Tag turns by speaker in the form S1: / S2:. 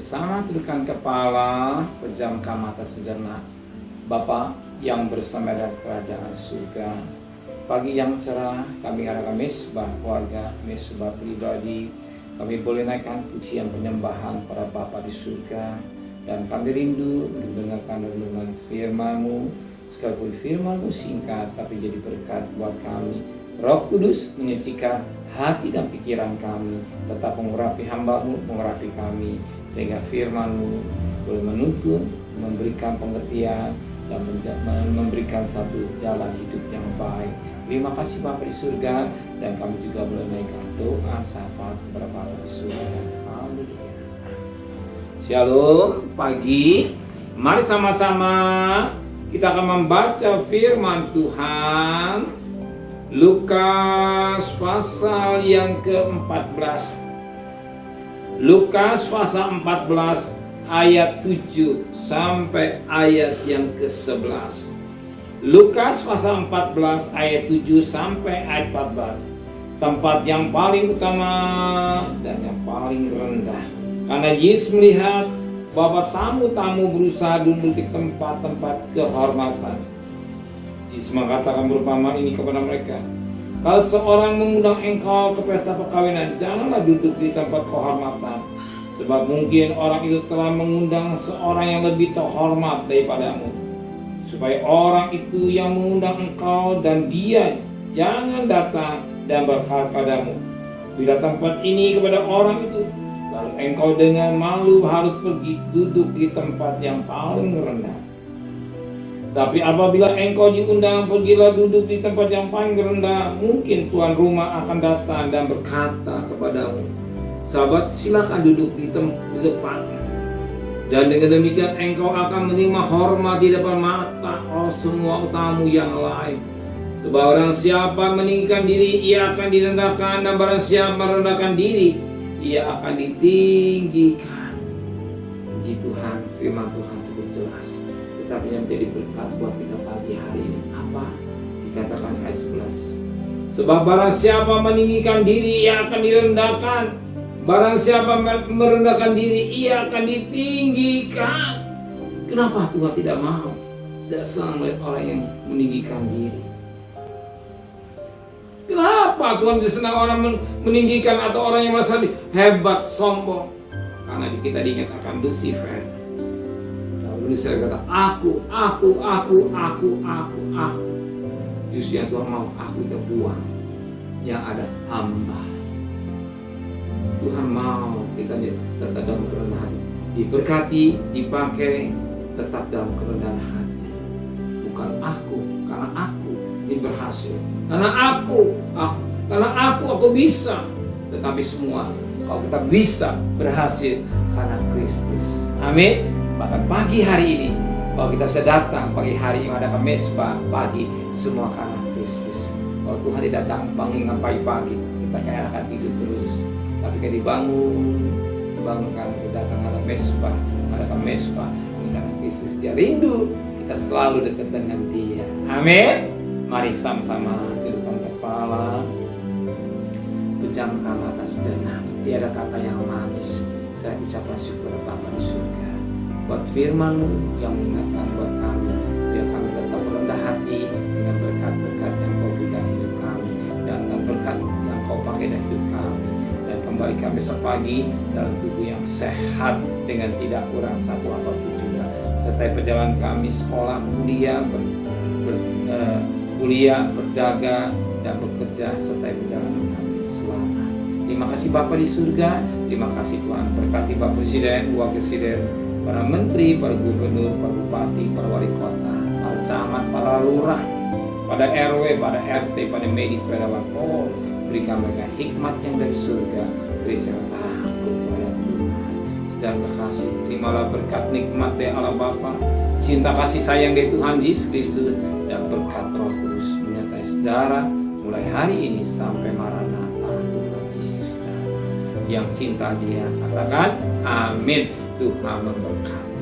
S1: bersama tundukkan kepala, pejamkan mata sejenak. Bapa yang bersama dari kerajaan surga, pagi yang cerah kami adakan mesbah keluarga, mesbah pribadi. Kami boleh naikkan pujian penyembahan pada Bapa di surga, dan kami rindu mendengarkan renungan firman-Mu. Sekalipun firman-Mu singkat tapi jadi berkat buat kami. Roh Kudus menyucikan hati dan pikiran kami, tetap mengurapi hamba-Mu, mengurapi kami, sehingga firman-Mu boleh menuntun, memberikan pengertian, dan memberikan satu jalan hidup yang baik. Terima kasih Bapa di surga, dan kami juga boleh naikkan doa syafaat kepada Bapa di surga. Haleluya. Shalom, pagi. Mari sama-sama kita akan membaca firman Tuhan. Lukas pasal yang ke-14. Lukas pasal 14 ayat 7 sampai ayat yang ke-11. Lukas pasal 14 ayat 7 sampai ayat 14. Tempat yang paling utama dan yang paling rendah. Karena Yesus melihat bahwa tamu-tamu berusaha duduk di tempat-tempat kehormatan. Yesus mengatakan perumpamaan ini kepada mereka. Kalau seorang mengundang engkau ke pesta perkawinan, janganlah duduk di tempat kehormatan. Sebab mungkin orang itu telah mengundang seorang yang lebih terhormat daripadamu. Supaya orang itu yang mengundang engkau dan dia jangan datang dan berkata padamu, bila tempat ini kepada orang itu, lalu engkau dengan malu harus pergi duduk di tempat yang paling rendah. Tapi apabila engkau diundang, pergilah duduk di tempat yang paling rendah. Mungkin tuan rumah akan datang dan berkata kepadamu, sahabat, silakan duduk di depan. Dan dengan demikian engkau akan menerima hormat di depan mata semua tamu yang lain. Sebab orang siapa meninggikan diri, ia akan direndahkan, dan barang siapa merendahkan diri, ia akan ditinggikan. Puji Tuhan, firman Tuhan cukup jelas. Tetapi yang menjadi berkat buat kita pagi hari ini apa? Dikatakan ayat 11. Sebab barang siapa meninggikan diri, ia akan direndahkan. Barang siapa merendahkan diri, ia akan ditinggikan. Kenapa Tuhan tidak mau? Tidak senang melihat orang yang meninggikan diri. Kenapa Tuhan tidak senang orang meninggikan atau orang yang merasa hebat, sombong? Karena kita diingat akan Lucifer. Lucifer kata, aku. Justru yang Tuhan mau, aku itu buang. Yang ada hamba. Tuhan mau kita tetap dalam kerendahan hati, diberkati, dipakai, tetap dalam kerendahan hati. Bukan aku, karena aku ini berhasil, karena aku bisa. Tetapi semua kalau kita bisa berhasil karena Kristus. Amin. Bahkan pagi hari ini, kalau kita bisa datang pagi hari ini ada mesbah pagi, semua karena Kristus. Kalau Tuhan tidak datang bangun pagi-pagi, kita kayak akan tidur terus. Tapi kita dibangunkan, kita datang ada mesbah ini karena Kristus. Dia rindu kita selalu dekat dengan Dia. Amin. Mari sama-sama tundukkan kepala, pejamkan mata sejenak. Dia ada kata yang manis. Saya ucapkan syukur Bapa di surga buat firman-Mu yang mengingatkan buat kami, biar kami tetap rendah hati dengan berkat-berkat yang Kau berikan hidup kami, dan dengan berkat yang Kau pakai dalam hidup kami. Kembalikan besok pagi dalam tubuh yang sehat dengan tidak kurang satu apapun juga. Serta perjalanan kami sekolah, kuliah, berdagang dan bekerja, serta perjalanan kami selamat. Terima kasih Bapa di surga. Terima kasih Tuhan, berkati Bapak Presiden, Wakil Presiden, para menteri, para gubernur, para bupati, para wali kota, para camat, para lurah, pada RW, pada RT, pada medis, pada wakil. Berikan mereka hikmat yang dari surga. Berikan takut pada Tuhan. Sedang kekasih, terimalah berkat nikmat dari Allah Bapa, cinta kasih sayang dari Tuhan Yesus Kristus, dan berkat Roh Kudus menyertai saudara mulai hari ini sampai Maranatha Tuhan Yesus. Yang cinta Dia katakan amin. Tuhan memberkati.